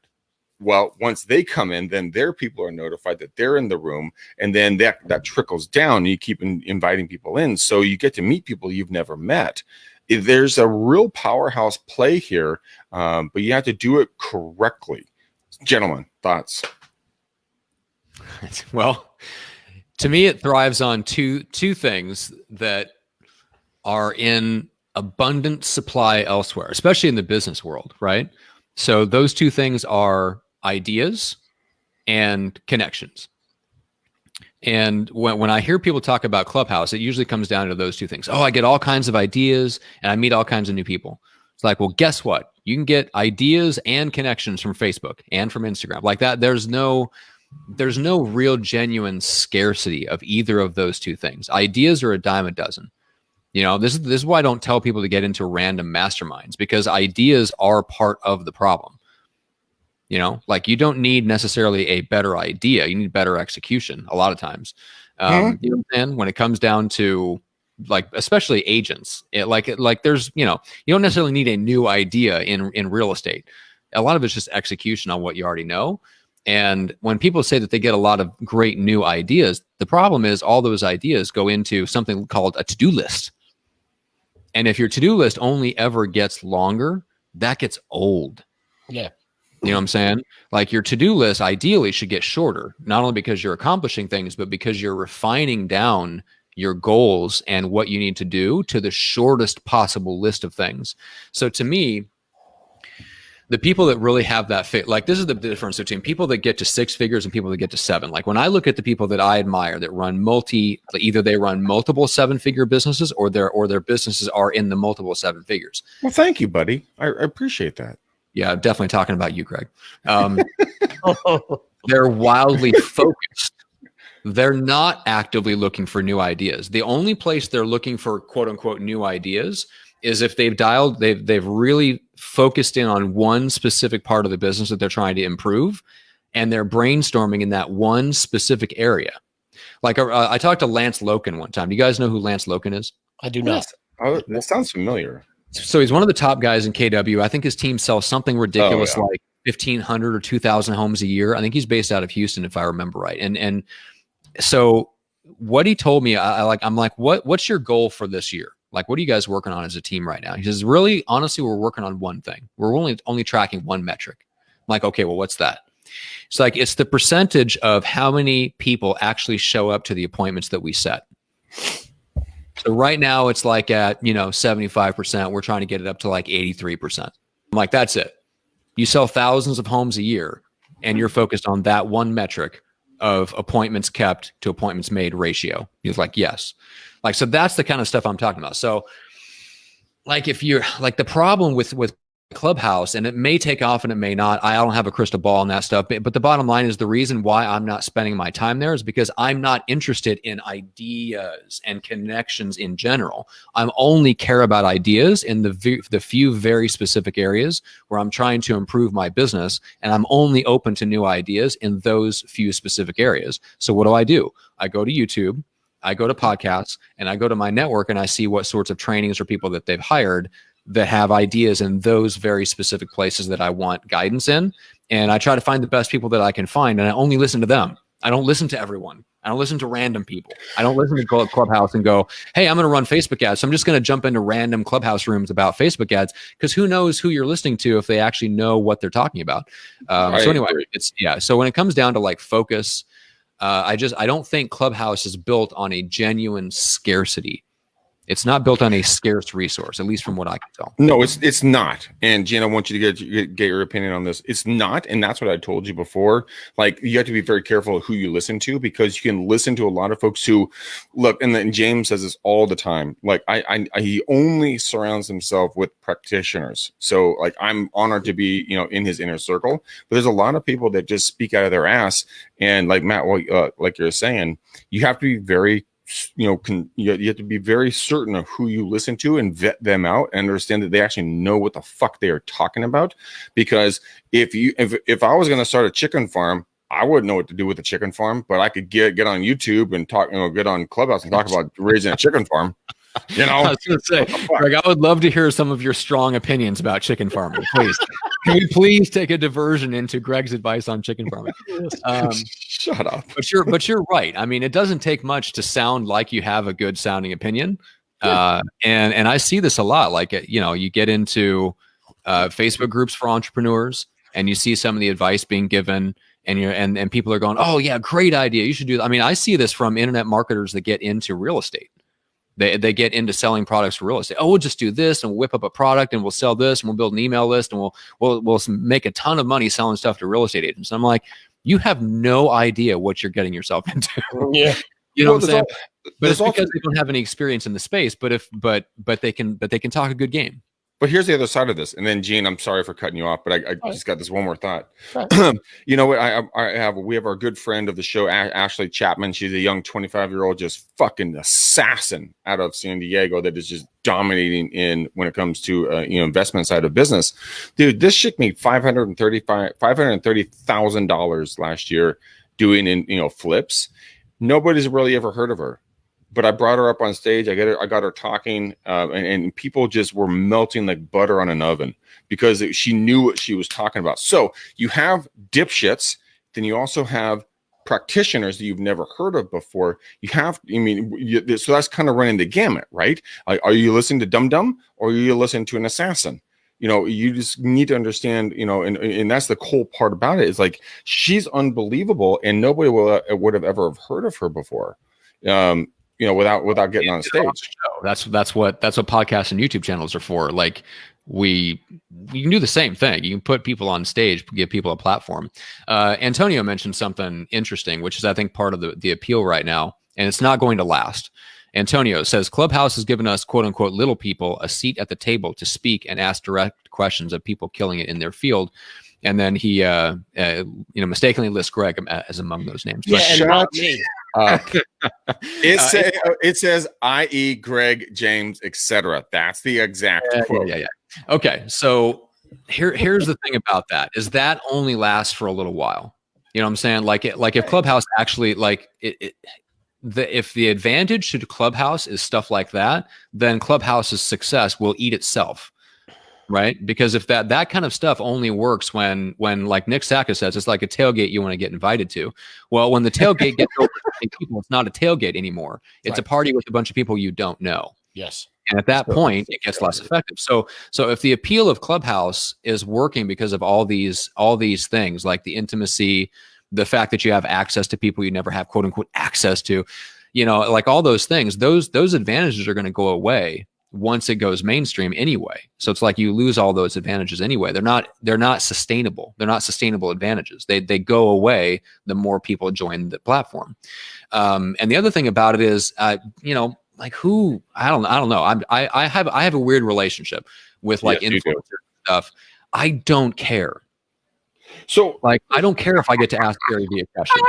Well, once they come in, then their people are notified that they're in the room. And then that trickles down. And you keep inviting people in. So you get to meet people you've never met. There's a real powerhouse play here, but you have to do it correctly. Gentlemen, thoughts? Well, to me, it thrives on two things that are in abundant supply elsewhere, especially in the business world, right? So those two things are ideas and connections. And when I hear people talk about Clubhouse, it usually comes down to those two things. Oh, I get all kinds of ideas and I meet all kinds of new people. It's like, well, guess what? You can get ideas and connections from Facebook and from Instagram. Like that, there's no real genuine scarcity of either of those two things. Ideas are a dime a dozen. This is why I don't tell people to get into random masterminds, because ideas are part of the problem. Like you don't need necessarily a better idea. You need better execution a lot of times. And when it comes down to especially agents, there's, you don't necessarily need a new idea in real estate. A lot of it's just execution on what you already know. And when people say that they get a lot of great new ideas, the problem is all those ideas go into something called a to-do list. And if your to-do list only ever gets longer, that gets old. Yeah. You know what I'm saying? Like your to-do list ideally should get shorter, not only because you're accomplishing things, but because you're refining down your goals and what you need to do to the shortest possible list of things. So to me, the people that really have that fit, this is the difference between people that get to 6 figures and people that get to 7. Like when I look at the people that I admire that run either they run multiple 7-figure businesses or their businesses are in the multiple 7 figures. Well, thank you, buddy. I appreciate that. Yeah, I'm definitely talking about you, Craig. They're wildly focused. They're not actively looking for new ideas. The only place they're looking for quote unquote new ideas is if they've really focused in on one specific part of the business that they're trying to improve, and they're brainstorming in that one specific area. I talked to Lance Loken one time. Do you guys know who Lance Loken is? I do not. Oh, that sounds familiar. So he's one of the top guys in KW. I think his team sells something ridiculous like 1,500 or 2,000 homes a year. I think he's based out of Houston, if I remember right. And so what he told me, I'm like, what's your goal for this year? Like, what are you guys working on as a team right now? He says, really, honestly, we're working on one thing. We're only tracking one metric. I'm like, okay, well, what's that? It's like, it's the percentage of how many people actually show up to the appointments that we set. So right now it's like at, 75%. We're trying to get it up to like 83%. I'm like, that's it. You sell thousands of homes a year and you're focused on that one metric of appointments kept to appointments made ratio. He was like, yes. So that's the kind of stuff I'm talking about. So if you're the problem with Clubhouse, and it may take off and it may not, I don't have a crystal ball on that stuff, but the bottom line is the reason why I'm not spending my time there is because I'm not interested in ideas and connections in general. I'm only care about ideas in the few very specific areas where I'm trying to improve my business, and I'm only open to new ideas in those few specific areas. So what do? I go to YouTube, I go to podcasts, and I go to my network, and I see what sorts of trainings or people that they've hired that have ideas in those very specific places that I want guidance in. and I try to find the best people that I can find, and I only listen to them. I don't listen to everyone. I don't listen to random people. I don't listen to Clubhouse and go, hey, I'm going to run Facebook ads. So I'm just going to jump into random Clubhouse rooms about Facebook ads, because who knows who you're listening to if they actually know what they're talking about. So anyway, so when it comes down to like focus, I don't think Clubhouse is built on a genuine scarcity. It's not built on a scarce resource, at least from what I can tell. No, it's not. And Jen, I want you to get your opinion on this. It's not, and that's what I told you before. Like, you have to be very careful of who you listen to, because you can listen to a lot of folks who look. And then James says this all the time. Like, he only surrounds himself with practitioners. So, like, I'm honored to be, in his inner circle. But there's a lot of people that just speak out of their ass. And like Matt, like you're saying, you have to be very. You have to be very certain of who you listen to and vet them out and understand that they actually know what the fuck they are talking about. Because if I was going to start a chicken farm, I wouldn't know what to do with a chicken farm, but I could get on YouTube and talk, get on Clubhouse and talk about raising a chicken farm. I was going to say, Greg, I would love to hear some of your strong opinions about chicken farming. Please, can we please take a diversion into Greg's advice on chicken farming? Shut up. But you're right. I mean, it doesn't take much to sound like you have a good sounding opinion. And I see this a lot. Like, you get into Facebook groups for entrepreneurs, and you see some of the advice being given, and people are going, oh yeah, great idea, you should do that. I mean, I see this from internet marketers that get into real estate. They get into selling products for real estate. Oh, we'll just do this and we'll whip up a product and we'll sell this and we'll build an email list and we'll make a ton of money selling stuff to real estate agents. And I'm like, you have no idea what you're getting yourself into. Yeah. You know what I'm saying? But it's because they don't have any experience in the space. But they can talk a good game. But here's the other side of this. And then, Gene, I'm sorry for cutting you off, but I just got this one more thought. Right. You know what? We have our good friend of the show, Ashley Chapman. She's a young 25-year-old, just fucking assassin out of San Diego that is just dominating when it comes to investment side of business. Dude, this chick made $530,000 last year doing in flips. Nobody's really ever heard of her. But I brought her up on stage. I got her talking, and people just were melting like butter on an oven because she knew what she was talking about. So you have dipshits, then you also have practitioners that you've never heard of before. So that's kind of running the gamut, right? Are you listening to Dum Dum, or are you listening to an assassin? You just need to understand, and that's the cool part about it, is like, she's unbelievable, and nobody would have ever heard of her before. Without getting on stage. That's what podcasts and YouTube channels are for. Like, you can do the same thing. You can put people on stage, give people a platform. Antonio mentioned something interesting, which is, I think, part of the appeal right now, and it's not going to last. Antonio says, Clubhouse has given us, quote unquote, little people a seat at the table to speak and ask direct questions of people killing it in their field. And then he, mistakenly lists Greg as among those names. Yeah, and not me. It says, i.e., Greg, James, etc. That's the exact quote. Yeah. Okay, so here's the thing about that, is that only lasts for a little while. You know what I'm saying? Like if Clubhouse actually, if the advantage to Clubhouse is stuff like that, then Clubhouse's success will eat itself. Right? Because if that kind of stuff only works when like Nick Sacca says, it's like a tailgate you want to get invited to. Well, when the tailgate gets over 20 people, it's not a tailgate anymore. It's a party with a bunch of people you don't know. Yes. And at that point, it gets less effective. So if the appeal of Clubhouse is working because of all these things, like the intimacy, the fact that you have access to people you never have, quote unquote, access to, like all those things, those advantages are going to go away once it goes mainstream anyway. So it's like you lose all those advantages anyway. They're not sustainable. They're not sustainable advantages. They go away the more people join the platform. And the other thing about it is, like who, I don't know. I have a weird relationship with like influencer stuff. I don't care. So like, I don't care if I get to ask Gary Vee a question.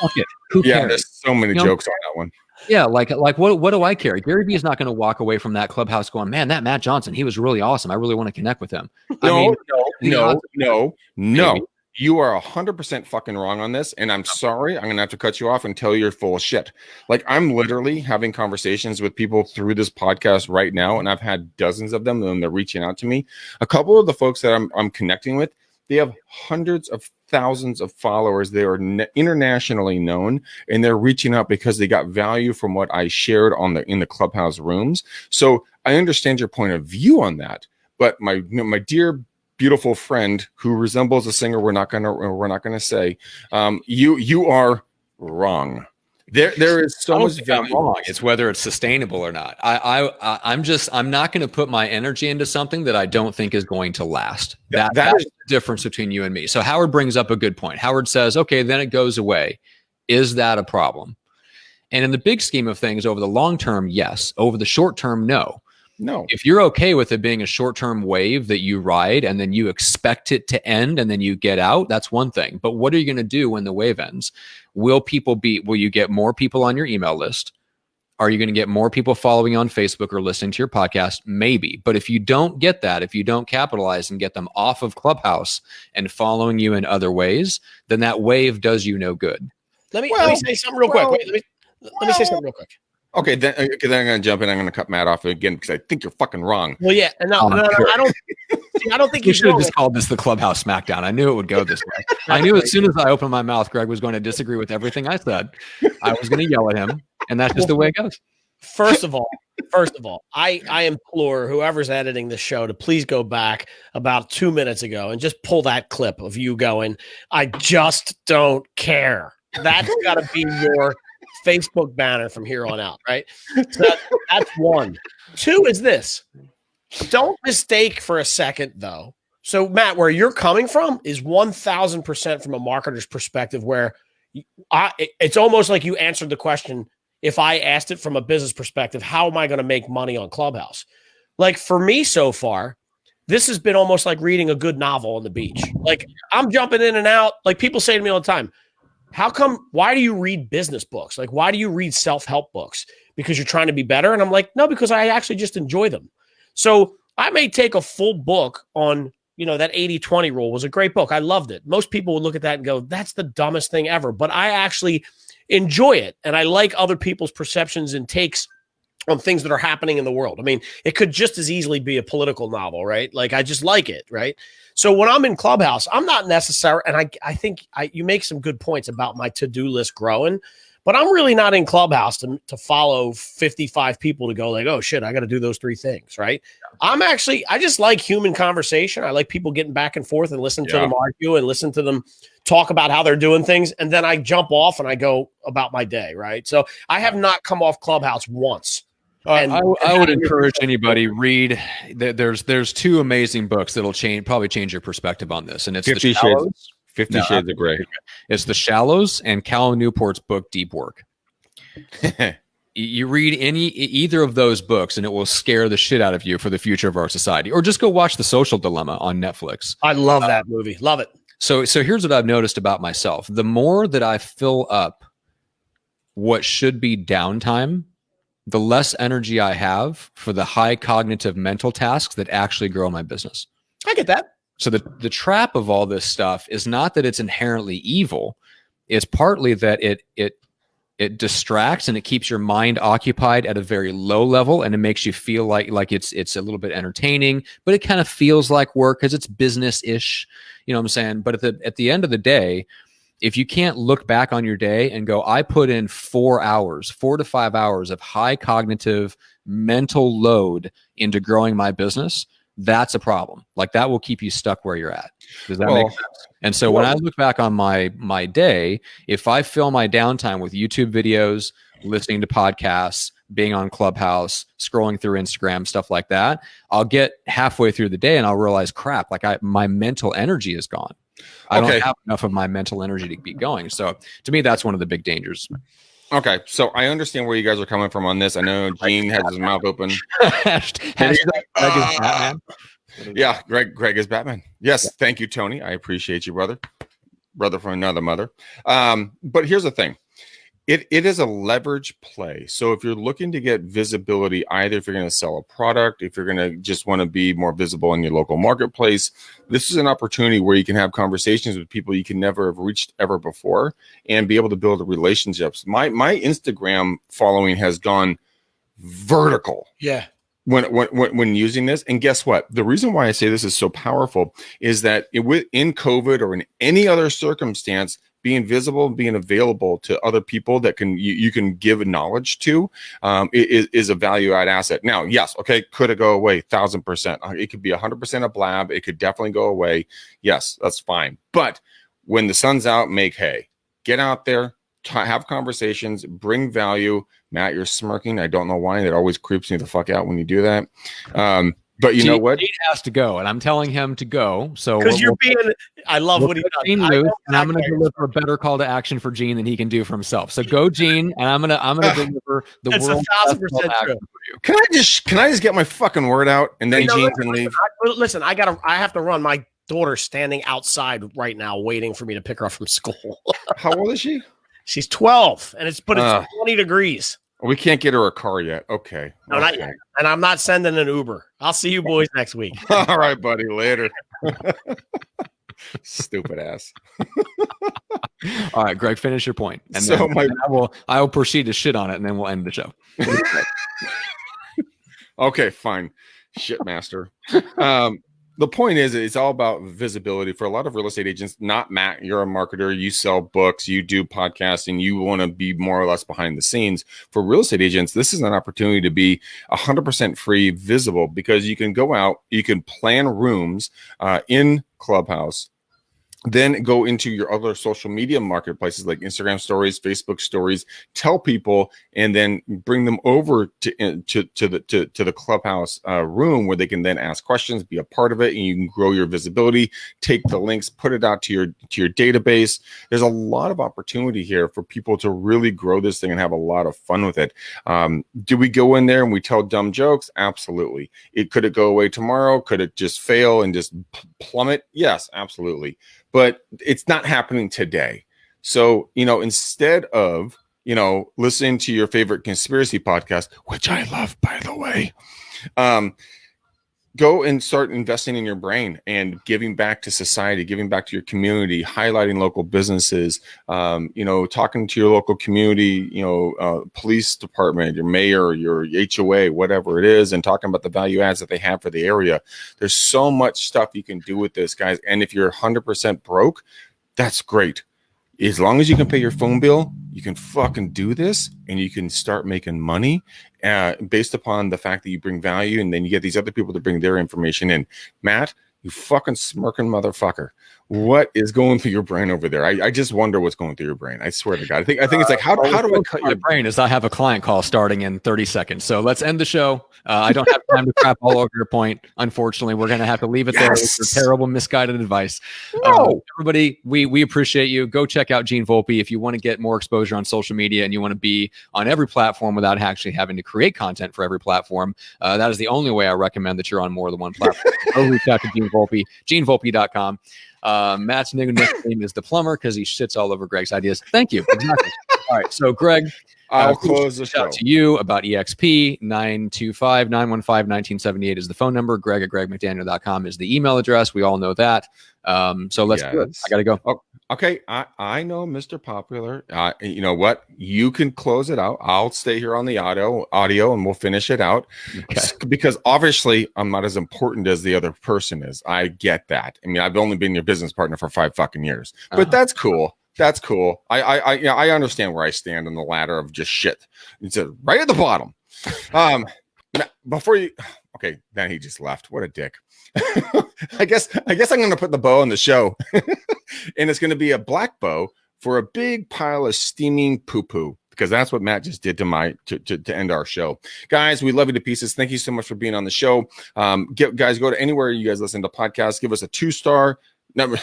Fuck it. Who cares? There's so many jokes on that one. Yeah, like what do I care? Gary Vee is not going to walk away from that Clubhouse going, man, that Matt Johnson, he was really awesome. I really want to connect with him. No. You are 100% fucking wrong on this, and I'm sorry. I'm gonna have to cut you off and tell you you're full of shit. Like, I'm literally having conversations with people through this podcast right now, and I've had dozens of them, and they're reaching out to me. A couple of the folks that I'm connecting with, They have hundreds of thousands of followers. They are internationally known, and they're reaching out because they got value from what I shared in the Clubhouse rooms. So I understand your point of view on that, but my dear beautiful friend who resembles a singer we're not gonna say, you are wrong. There is so much value. Wrong. It's whether it's sustainable or not. I'm not going to put my energy into something that I don't think is going to last. That's the difference between you and me. So Howard brings up a good point. Howard says, okay, then it goes away. Is that a problem? And in the big scheme of things, over the long term, yes. Over the short term, no. No. If you're okay with it being a short-term wave that you ride and then you expect it to end and then you get out, that's one thing. But what are you going to do when the wave ends? Will you get more people on your email list? Are you going to get more people following on Facebook or listening to your podcast? Maybe. But if you don't get that, if you don't capitalize and get them off of Clubhouse and following you in other ways, then that wave does you no good. Let me say something real quick. Wait, let me say something real quick. Okay, then I'm going to jump in. I'm going to cut Matt off again because I think you're fucking wrong. Well, yeah, no, I don't think you should have just called this the Clubhouse Smackdown. I knew it would go this way. I knew as soon as I opened my mouth, Greg was going to disagree with everything I said. I was going to yell at him, and that's just the way it goes. First of all, I implore whoever's editing the show to please go back about 2 minutes ago and just pull that clip of you going, "I just don't care." That's got to be your Facebook banner from here on out, right? So that's one. Two is this. Don't mistake for a second, though. So, Matt, where you're coming from is 1,000% from a marketer's perspective, where it's almost like you answered the question. If I asked it from a business perspective, how am I going to make money on Clubhouse? Like for me so far, this has been almost like reading a good novel on the beach. Like I'm jumping in and out. Like people say to me all the time, why do you read business books? Like, why do you read self-help books? Because you're trying to be better? And I'm like, no, because I actually just enjoy them. So I may take a full book on, that 80-20 rule was a great book. I loved it. Most people would look at that and go, that's the dumbest thing ever. But I actually enjoy it. And I like other people's perceptions and takes on things that are happening in the world. I mean, it could just as easily be a political novel, right? Like I just like it, right? So when I'm in Clubhouse, I'm not necessary, and I think you make some good points about my to-do list growing, but I'm really not in Clubhouse to follow 55 people to go like, oh shit, I got to do those 3 things, right? I just like human conversation. I like people getting back and forth and listen to them argue and listen to them talk about how they're doing things. And then I jump off and I go about my day, right? So I have not come off Clubhouse once. I would encourage anybody read. There's 2 amazing books that'll probably change your perspective on this, and it's 50 Shades of Grey. It's The Shallows and Cal Newport's book Deep Work. You read either of those books, and it will scare the shit out of you for the future of our society. Or just go watch The Social Dilemma on Netflix. I love that movie. Love it. So here's what I've noticed about myself: the more that I fill up what should be downtime, the less energy I have for the high cognitive mental tasks that actually grow my business. I get that. So the trap of all this stuff is not that it's inherently evil. It's partly that it distracts and it keeps your mind occupied at a very low level, and it makes you feel like it's a little bit entertaining, but it kind of feels like work because it's business-ish. You know what I'm saying? But at the end of the day, if you can't look back on your day and go, I put in 4 to 5 hours of high cognitive mental load into growing my business, that's a problem. Like that will keep you stuck where you're at. Does that make sense? And so when I look back on my day, if I fill my downtime with YouTube videos, listening to podcasts, being on Clubhouse, scrolling through Instagram, stuff like that, I'll get halfway through the day and I'll realize, crap, like my mental energy is gone. I don't have enough of my mental energy to be going. So to me, that's one of the big dangers. Okay, so I understand where you guys are coming from on this. I know Gene has his mouth open. Hashtag Greg is Batman. Yeah, Greg is Batman. Yes, thank you, Tony. I appreciate you, brother from another mother. But here's the thing. It is a leverage play. So if you're looking to get visibility, either if you're going to sell a product, if you're going to just want to be more visible in your local marketplace, this is an opportunity where you can have conversations with people you can never have reached ever before and be able to build relationships. My Instagram following has gone vertical. Yeah. when using this. And guess what? The reason why I say this is so powerful is that in COVID or in any other circumstance, being visible, being available to other people that you can give knowledge to is a value add asset. Now, yes, okay, could it go away? 1,000%. It could be 100% a blab. It could definitely go away. Yes, that's fine. But when the sun's out, make hay. Get out there, have conversations, bring value. Matt, you're smirking. I don't know why. That always creeps me the fuck out when you do that. But you know what? He has to go, and I'm telling him to go. So because I love what he does. Gene loose, and I'm going to deliver a better call to action for Gene than he can do for himself. So go, Gene, and I'm gonna deliver the world's best call to action for you. Can I just get my fucking word out, and then Gene can leave? Listen, I have to run. My daughter's standing outside right now, waiting for me to pick her up from school. How old is she? She's 12, and it's 20 degrees. We can't get her a car yet. Okay. No, not yet. And I'm not sending an Uber. I'll see you boys next week. All right, buddy. Later. Stupid ass. All right, Greg, finish your point. And so then I will proceed to shit on it, and then we'll end the show. Okay, fine. Shit master. The point is, it's all about visibility for a lot of real estate agents. Not Matt, you're a marketer, you sell books, you do podcasting, you want to be more or less behind the scenes. For real estate agents, this is an opportunity to be 100% free, visible, because you can go out, you can plan rooms in Clubhouse, then go into your other social media marketplaces like Instagram stories, Facebook stories, tell people, and then bring them over to the Clubhouse room where they can then ask questions, be a part of it, and you can grow your visibility, take the links, put it out to your database. There's a lot of opportunity here for people to really grow this thing and have a lot of fun with it. Do we go in there and we tell dumb jokes? Absolutely. Could it go away tomorrow? Could it just fail and just plummet? Yes, absolutely. But it's not happening today. So, instead of, listening to your favorite conspiracy podcast, which I love, by the way, go and start investing in your brain and giving back to society, giving back to your community, highlighting local businesses, talking to your local community, police department, your mayor, your HOA, whatever it is, and talking about the value adds that they have for the area. There's so much stuff you can do with this, guys. And if you're 100% broke, that's great. As long as you can pay your phone bill, you can fucking do this, and you can start making money based upon the fact that you bring value, and then you get these other people to bring their information in. Matt, you fucking smirking motherfucker. What is going through your brain over there? I just wonder what's going through your brain. I swear to God. I think it's like, how do I cut your brain? Is I have a client call starting in 30 seconds. So let's end the show. I don't have time to crap all over your point. Unfortunately, we're going to have to leave it there with your terrible, misguided advice. No. Everybody, we appreciate you. Go check out Gene Volpe if you want to get more exposure on social media and you want to be on every platform without actually having to create content for every platform. That is the only way I recommend that you're on more than one platform. Go reach out to Gene Volpe, genevolpe.com. Matt's new nickname is the plumber because he shits all over Greg's ideas. Thank you. Exactly. All right. So, Greg, I'll close the show. Out to you about EXP. 925-915-1978 is the phone number. Greg at gregmcdaniel.com is the email address. We all know that. So let's do it. I got to go. Oh, okay. I know, Mr. Popular. You know what? You can close it out. I'll stay here on the audio and we'll finish it out. Okay. Because obviously I'm not as important as the other person is. I get that. I mean, I've only been your business partner for 5 fucking years, but that's cool. That's cool. I understand where I stand on the ladder of just shit. It's right at the bottom. Before you, okay, then he just left. What a dick. I guess I'm going to put the bow on the show, and it's going to be a black bow for a big pile of steaming poo-poo, because that's what Matt just did to end our show. Guys, we love you to pieces. Thank you so much for being on the show. Guys, go to anywhere you guys listen to podcasts. Give us a 2-star number.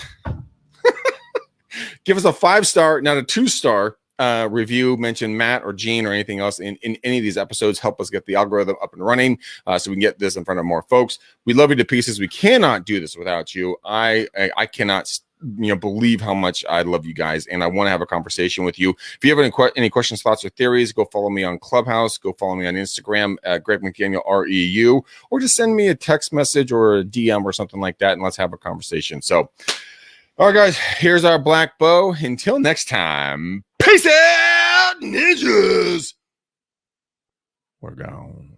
Give us a 5-star, not a 2-star review. Mention Matt or Gene or anything else in any of these episodes. Help us get the algorithm up and running so we can get this in front of more folks. We love you to pieces. We cannot do this without you. I cannot believe how much I love you guys, and I want to have a conversation with you. If you have any questions, thoughts, or theories, go follow me on Clubhouse. Go follow me on Instagram at Greg McDaniel REU, or just send me a text message or a DM or something like that, and let's have a conversation. So, all right, guys, here's our black bow. Until next time, peace out, ninjas. We're gone.